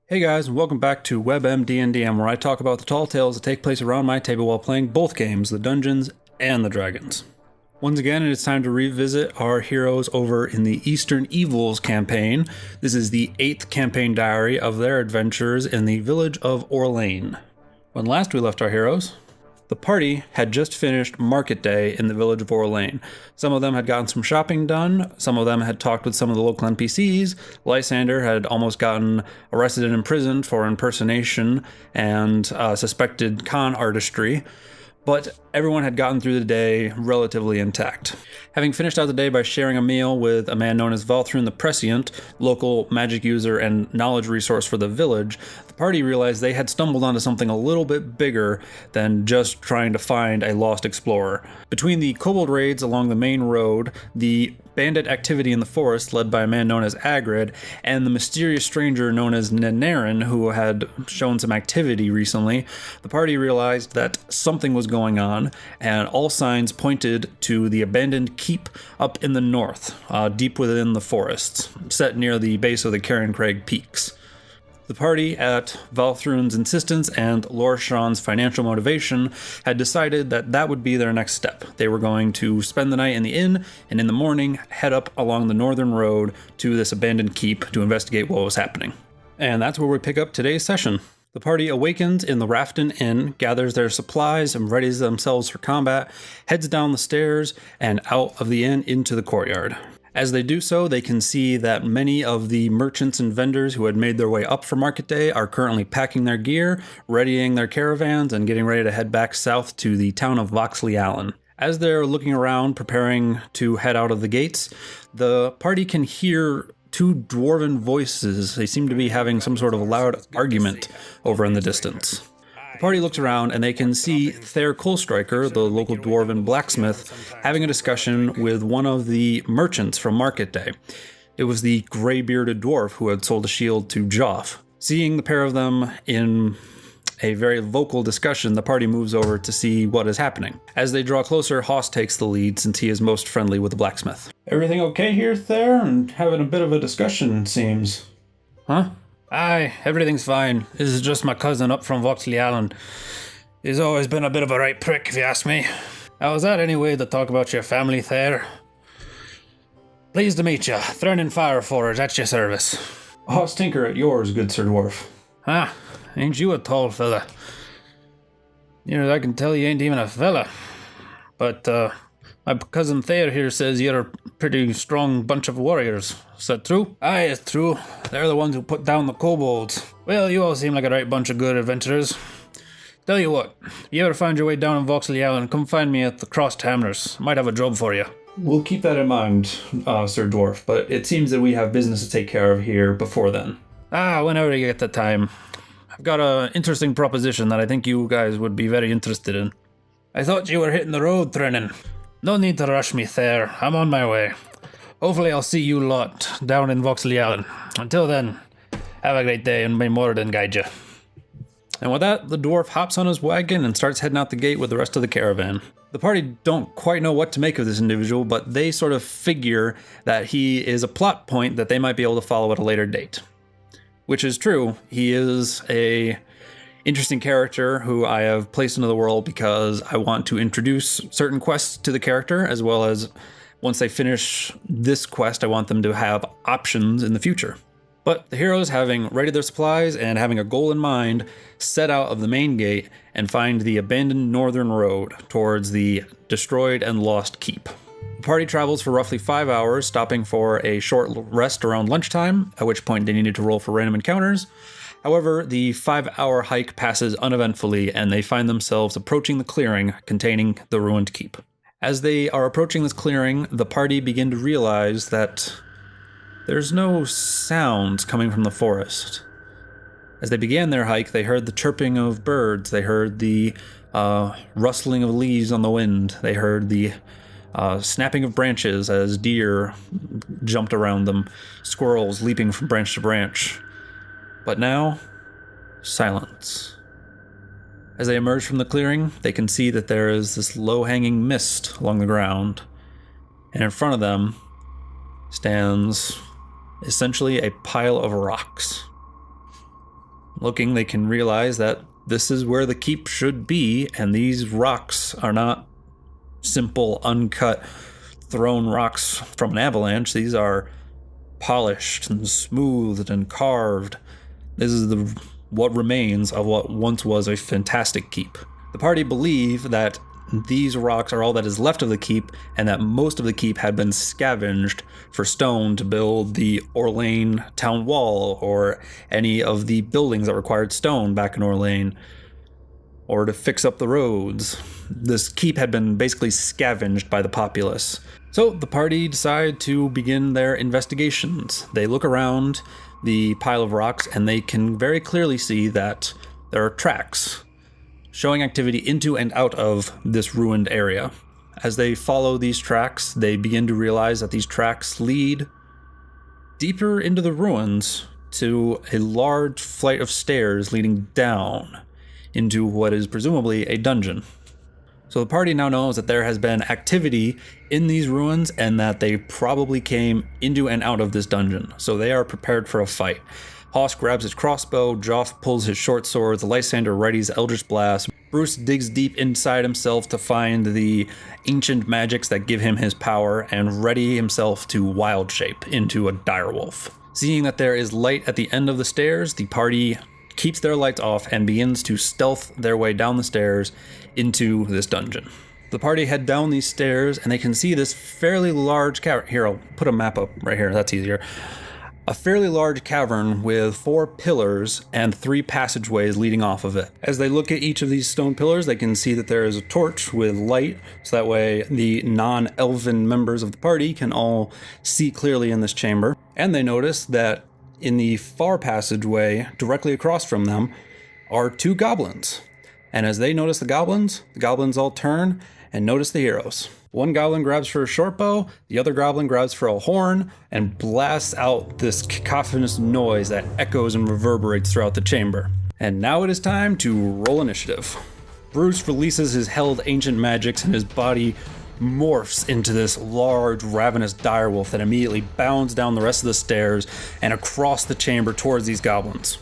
Hey guys, and welcome back to WebMD&DM, where I talk about the tall tales that take place around my table while playing both games, the Dungeons and the Dragons. Once again, it is time to revisit our heroes over in the Eastern Evils campaign. This is the 8th campaign diary of their adventures in the village of Orlane. When last we left our heroes, the party had just finished market day in the village of Orlane. Some of them had gotten some shopping done, some of them had talked with some of the local NPCs. Lysander had almost gotten arrested and imprisoned for impersonation and suspected con artistry, but everyone had gotten through the day relatively intact. Having finished out the day by sharing a meal with a man known as Valthrun the Prescient, local magic user and knowledge resource for the village, the party realized they had stumbled onto something a little bit bigger than just trying to find a lost explorer. Between the kobold raids along the main road, the bandit activity in the forest led by a man known as Agrid, and the mysterious stranger known as Nenarin, who had shown some activity recently, the party realized that something was going on, and all signs pointed to the abandoned keep up in the north, deep within the forests, set near the base of the Carencraig Peaks. The party, at Valthrun's insistence and Lorshan's financial motivation, had decided that that would be their next step. They were going to spend the night in the inn, and in the morning, head up along the northern road to this abandoned keep to investigate what was happening. And that's where we pick up today's session. The party awakens in the Rafton Inn, gathers their supplies and readies themselves for combat, heads down the stairs and out of the inn into the courtyard. As they do so, they can see that many of the merchants and vendors who had made their way up for market day are currently packing their gear, readying their caravans, and getting ready to head back south to the town of Voxley Allen. As they're looking around, preparing to head out of the gates, the party can hear two dwarven voices. They seem to be having some sort of loud argument over in the distance. The party looks around and they can see Thayer Coalstriker, the local dwarven blacksmith, having a discussion with one of the merchants from Market Day. It was the gray-bearded dwarf who had sold a shield to Joff. Seeing the pair of them in a very vocal discussion, the party moves over to see what is happening. As they draw closer, Hoss takes the lead since he is most friendly with the blacksmith. Everything okay here, Thayer? And having a bit of a discussion, seems. Huh? Aye, everything's fine. This is just my cousin up from Voxley Allen. He's always been a bit of a right prick, if you ask me. How was that anyway to talk about your family, Thayer? Pleased to meet you. Threnin Fireforge, at your service. Hoss Tinker at yours, good Sir Dwarf. Ah, ain't you a tall fella? Near as I can tell, you ain't even a fella. But, my cousin Thayer here says you're a pretty strong bunch of warriors. Is that true? Aye, it's true. They're the ones who put down the kobolds. Well, you all seem like a right bunch of good adventurers. Tell you what, if you ever find your way down in Voxley Allen, come find me at the Crossed Hammers. Might have a job for you. We'll keep that in mind, Sir Dwarf, but it seems that we have business to take care of here before then. Whenever you get the time. I've got an interesting proposition that I think you guys would be very interested in. I thought you were hitting the road, Threnin. No need to rush me, Thayer. I'm on my way. Hopefully I'll see you lot down in Voxley Allen. Until then, have a great day and may Moradin guide you. And with that, the dwarf hops on his wagon and starts heading out the gate with the rest of the caravan. The party don't quite know what to make of this individual, but they sort of figure that he is a plot point that they might be able to follow at a later date. Which is true. He is a interesting character who I have placed into the world because I want to introduce certain quests to the character, as well as once they finish this quest, I want them to have options in the future. But the heroes, having readied their supplies and having a goal in mind, set out of the main gate and find the abandoned northern road towards the destroyed and lost keep. The party travels for roughly 5 hours, stopping for a short rest around lunchtime, at which point they needed to roll for random encounters. However, the 5-hour hike passes uneventfully, and they find themselves approaching the clearing containing the ruined keep. As they are approaching this clearing, the party begin to realize that there's no sounds coming from the forest. As they began their hike, they heard the chirping of birds, they heard the rustling of leaves on the wind, they heard the snapping of branches as deer jumped around them, squirrels leaping from branch to branch. But now, silence. As they emerge from the clearing, they can see that there is this low-hanging mist along the ground, and in front of them stands essentially a pile of rocks. Looking, they can realize that this is where the keep should be, and these rocks are not simple, uncut, thrown rocks from an avalanche. These are polished and smoothed and carved. This is what remains of what once was a fantastic keep. The party believe that these rocks are all that is left of the keep, and that most of the keep had been scavenged for stone to build the Orlane town wall, or any of the buildings that required stone back in Orlane, or to fix up the roads. This keep had been basically scavenged by the populace. So the party decide to begin their investigations. They look around the pile of rocks, and they can very clearly see that there are tracks showing activity into and out of this ruined area. As they follow these tracks, they begin to realize that these tracks lead deeper into the ruins to a large flight of stairs leading down into what is presumably a dungeon. So the party now knows that there has been activity in these ruins and that they probably came into and out of this dungeon. So they are prepared for a fight. Hoss grabs his crossbow, Joff pulls his short sword, the Lysander readies Eldritch Blast. Bruce digs deep inside himself to find the ancient magics that give him his power and ready himself to wild shape into a direwolf. Seeing that there is light at the end of the stairs, the party keeps their lights off and begins to stealth their way down the stairs into this dungeon. The party head down these stairs and they can see this fairly large cavern. Here, I'll put a map up right here, that's easier. A fairly large cavern with 4 pillars and 3 passageways leading off of it. As they look at each of these stone pillars, they can see that there is a torch with light, so that way the non-elven members of the party can all see clearly in this chamber. And they notice that in the far passageway, directly across from them, are 2 goblins. And as they notice the goblins all turn and notice the heroes. One goblin grabs for a short bow, the other goblin grabs for a horn, and blasts out this cacophonous noise that echoes and reverberates throughout the chamber. And now it is time to roll initiative. Bruce releases his held ancient magics, and his body morphs into this large, ravenous direwolf that immediately bounds down the rest of the stairs and across the chamber towards these goblins.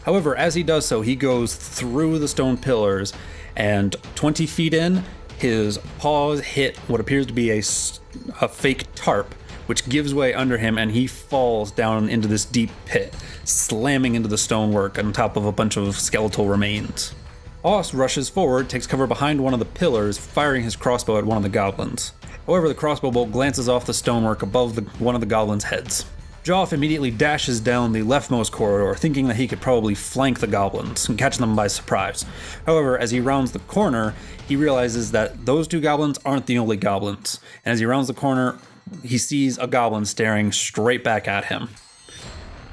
However, as he does so, he goes through the stone pillars, and 20 feet in, his paws hit what appears to be a fake tarp, which gives way under him, and he falls down into this deep pit, slamming into the stonework on top of a bunch of skeletal remains. Hoss rushes forward, takes cover behind one of the pillars, firing his crossbow at one of the goblins. However, the crossbow bolt glances off the stonework above one of the goblins' heads. Joff immediately dashes down the leftmost corridor, thinking that he could probably flank the goblins and catch them by surprise. However, as he rounds the corner, he realizes that those 2 goblins aren't the only goblins. And as he rounds the corner, he sees a goblin staring straight back at him.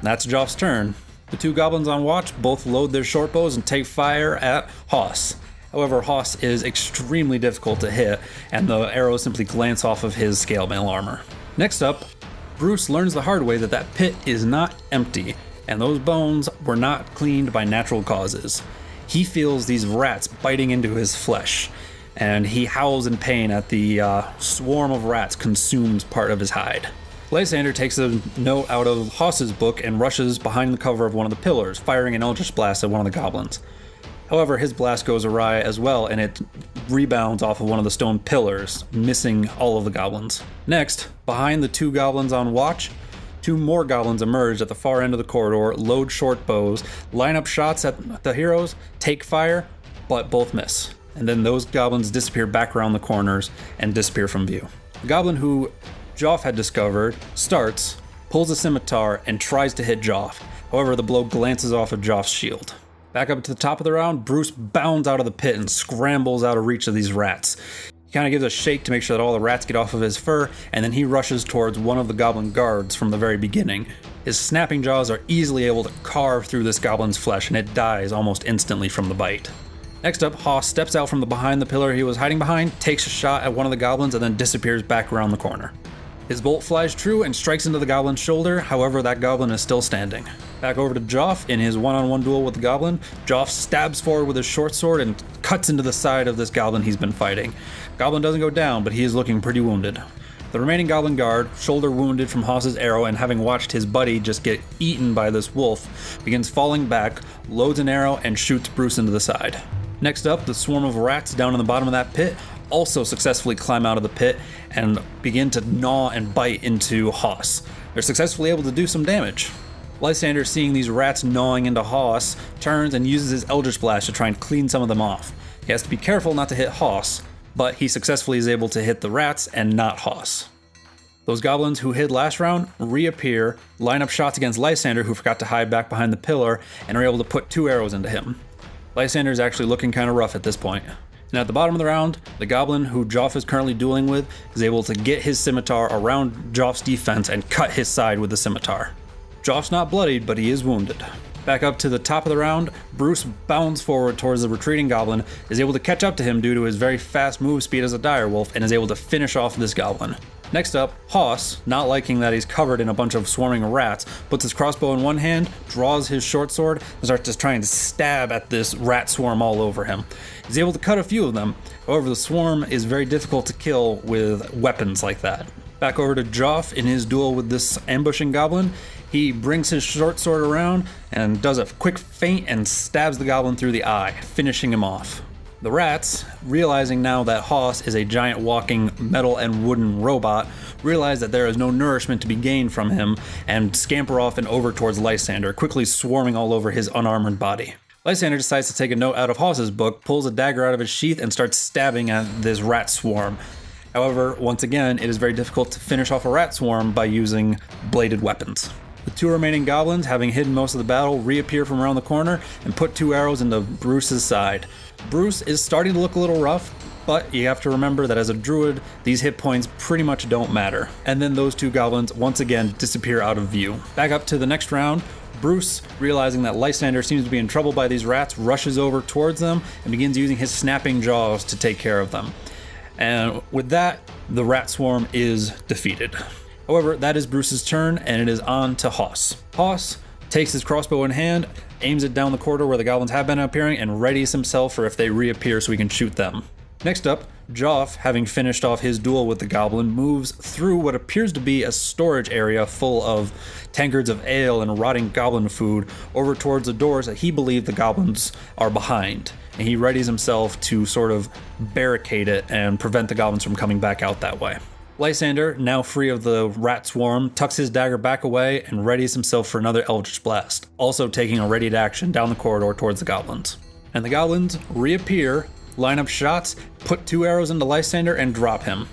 That's Joff's turn. The 2 goblins on watch both load their short bows and take fire at Hoss. However, Hoss is extremely difficult to hit, and the arrows simply glance off of his scale mail armor. Next up, Bruce learns the hard way that that pit is not empty, and those bones were not cleaned by natural causes. He feels these rats biting into his flesh, and he howls in pain at the swarm of rats consumes part of his hide. Lysander takes a note out of Hoss's book and rushes behind the cover of one of the pillars, firing an Eldritch Blast at one of the goblins. However, his blast goes awry as well, and it rebounds off of one of the stone pillars, missing all of the goblins. Next, behind the 2 goblins on watch, 2 more goblins emerge at the far end of the corridor, load short bows, line up shots at the heroes, take fire, but both miss. And then those goblins disappear back around the corners and disappear from view. The goblin who Joff had discovered starts, pulls a scimitar, and tries to hit Joff. However, the blow glances off of Joff's shield. Back up to the top of the round, Bruce bounds out of the pit and scrambles out of reach of these rats. He kind of gives a shake to make sure that all the rats get off of his fur, and then he rushes towards one of the goblin guards from the very beginning. His snapping jaws are easily able to carve through this goblin's flesh, and it dies almost instantly from the bite. Next up, Hoss steps out from behind the pillar he was hiding behind, takes a shot at one of the goblins, and then disappears back around the corner. His bolt flies true and strikes into the goblin's shoulder, however that goblin is still standing. Back over to Joff in his one-on-one duel with the goblin. Joff stabs forward with his short sword and cuts into the side of this goblin he's been fighting. Goblin doesn't go down, but he is looking pretty wounded. The remaining goblin guard, shoulder wounded from Haas's arrow and having watched his buddy just get eaten by this wolf, begins falling back, loads an arrow, and shoots Bruce into the side. Next up, the swarm of rats down in the bottom of that pit also successfully climb out of the pit and begin to gnaw and bite into Haas. They're successfully able to do some damage. Lysander, seeing these rats gnawing into Haas, turns and uses his Eldritch Blast to try and clean some of them off. He has to be careful not to hit Haas, but he successfully is able to hit the rats and not Haas. Those goblins who hid last round reappear, line up shots against Lysander, who forgot to hide back behind the pillar, and are able to put 2 arrows into him. Lysander is actually looking kind of rough at this point. And at the bottom of the round, the goblin who Joff is currently dueling with is able to get his scimitar around Joff's defense and cut his side with the scimitar. Joff's not bloodied, but he is wounded. Back up to the top of the round, Bruce bounds forward towards the retreating goblin, is able to catch up to him due to his very fast move speed as a direwolf, and is able to finish off this goblin. Next up, Haas, not liking that he's covered in a bunch of swarming rats, puts his crossbow in one hand, draws his short sword, and starts trying to stab at this rat swarm all over him. He's able to cut a few of them, however the swarm is very difficult to kill with weapons like that. Back over to Joff in his duel with this ambushing goblin. He brings his short sword around and does a quick feint and stabs the goblin through the eye, finishing him off. The rats, realizing now that Haas is a giant walking metal and wooden robot, realize that there is no nourishment to be gained from him and scamper off and over towards Lysander, quickly swarming all over his unarmored body. Lysander decides to take a note out of Haas's book, pulls a dagger out of his sheath, and starts stabbing at this rat swarm. However, once again, it is very difficult to finish off a rat swarm by using bladed weapons. The 2 remaining goblins, having hidden most of the battle, reappear from around the corner and put 2 arrows into Bruce's side. Bruce is starting to look a little rough, but you have to remember that as a druid, these hit points pretty much don't matter. And then those 2 goblins once again disappear out of view. Back up to the next round, Bruce, realizing that Lysander seems to be in trouble by these rats, rushes over towards them and begins using his snapping jaws to take care of them. And with that, the rat swarm is defeated. However, that is Bruce's turn, and it is on to Haas. Haas takes his crossbow in hand, aims it down the corridor where the goblins have been appearing, and readies himself for if they reappear so he can shoot them. Next up, Joff, having finished off his duel with the goblin, moves through what appears to be a storage area full of tankards of ale and rotting goblin food over towards the doors that he believed the goblins are behind. And he readies himself to sort of barricade it and prevent the goblins from coming back out that way. Lysander, now free of the rat swarm, tucks his dagger back away and readies himself for another Eldritch Blast, also taking a readied action down the corridor towards the goblins. And the goblins reappear, line up shots, put 2 arrows into Lysander, and drop him.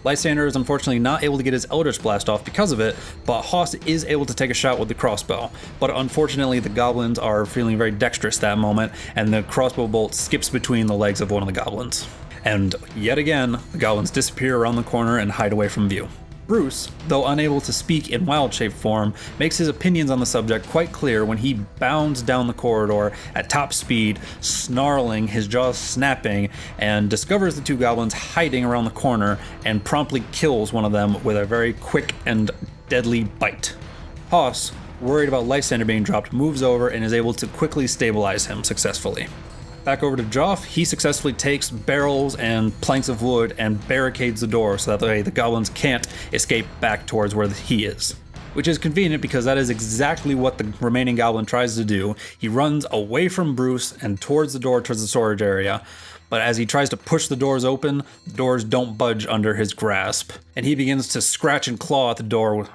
Lysander is unfortunately not able to get his Eldritch Blast off because of it, but Haas is able to take a shot with the crossbow. But unfortunately, the goblins are feeling very dexterous that moment, and the crossbow bolt skips between the legs of one of the goblins. And yet again, the goblins disappear around the corner and hide away from view. Bruce, though unable to speak in wild shape form, makes his opinions on the subject quite clear when he bounds down the corridor at top speed, snarling, his jaws snapping, and discovers the 2 goblins hiding around the corner and promptly kills one of them with a very quick and deadly bite. Haas, worried about Lysander being dropped, moves over and is able to quickly stabilize him successfully. Back over to Joff, he successfully takes barrels and planks of wood and barricades the door so that way the goblins can't escape back towards where he is. Which is convenient because that is exactly what the remaining goblin tries to do. He runs away from Bruce and towards the door towards the storage area, but as he tries to push the doors open, the doors don't budge under his grasp. And he begins to scratch and claw at the door,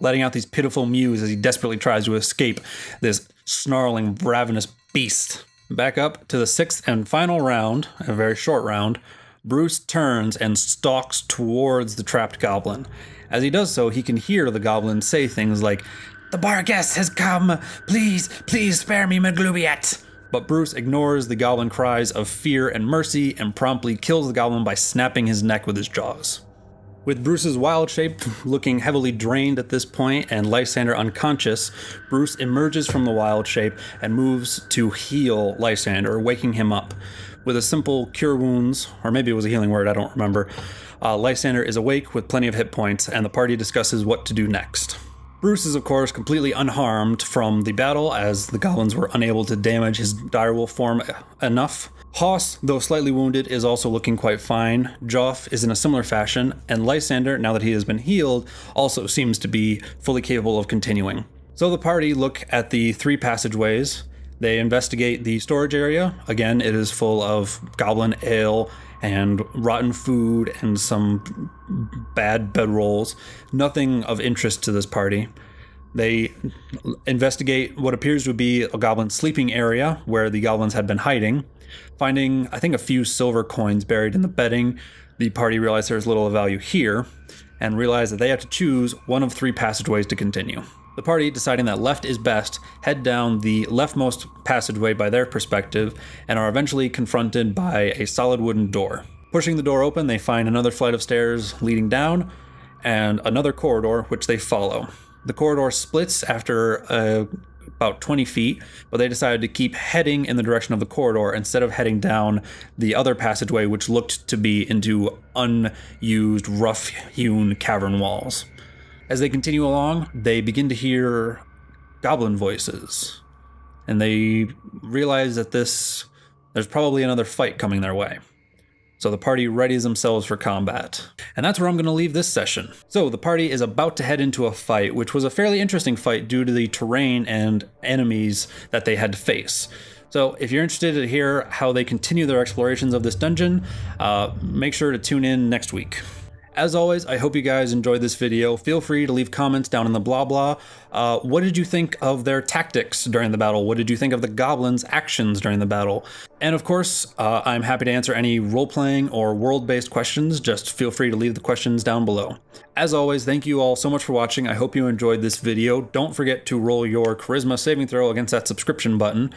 letting out these pitiful mews as he desperately tries to escape this snarling, ravenous beast. Back up to the 6th and final round, a very short round, Bruce turns and stalks towards the trapped goblin. As he does so, he can hear the goblin say things like, "The bar guest has come! Please, please spare me, Maglubiat!" But Bruce ignores the goblin cries of fear and mercy and promptly kills the goblin by snapping his neck with his jaws. With Bruce's wild shape looking heavily drained at this point and Lysander unconscious, Bruce emerges from the wild shape and moves to heal Lysander, waking him up. With a simple cure wounds, or maybe it was a healing word, I don't remember, Lysander is awake with plenty of hit points, and the party discusses what to do next. Bruce is, of course, completely unharmed from the battle, as the goblins were unable to damage his direwolf form enough. Hoss, though slightly wounded, is also looking quite fine. Joff is in a similar fashion, and Lysander, now that he has been healed, also seems to be fully capable of continuing. So the party look at the 3 passageways. They investigate the storage area. Again, it is full of goblin ale and rotten food and some bad bedrolls. Nothing of interest to this party. They investigate what appears to be a goblin sleeping area where the goblins had been hiding. Finding, I think, a few silver coins buried in the bedding, the party realize there's little of value here and realize that they have to choose one of 3 passageways to continue. The party, deciding that left is best, head down the leftmost passageway by their perspective and are eventually confronted by a solid wooden door. Pushing the door open, they find another flight of stairs leading down and another corridor which they follow. The corridor splits after about 20 feet, but they decided to keep heading in the direction of the corridor instead of heading down the other passageway, which looked to be into unused, rough-hewn cavern walls. As they continue along, they begin to hear goblin voices, and they realize that there's probably another fight coming their way. So the party readies themselves for combat. And that's where I'm going to leave this session. So the party is about to head into a fight, which was a fairly interesting fight due to the terrain and enemies that they had to face. So if you're interested to hear how they continue their explorations of this dungeon, make sure to tune in next week. As always, I hope you guys enjoyed this video. Feel free to leave comments down in the blah blah. What did you think of their tactics during the battle? What did you think of the goblins' actions during the battle? And of course, I'm happy to answer any role-playing or world-based questions. Just feel free to leave the questions down below. As always, thank you all so much for watching. I hope you enjoyed this video. Don't forget to roll your charisma saving throw against that subscription button.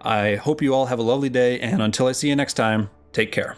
I hope you all have a lovely day, and until I see you next time, take care.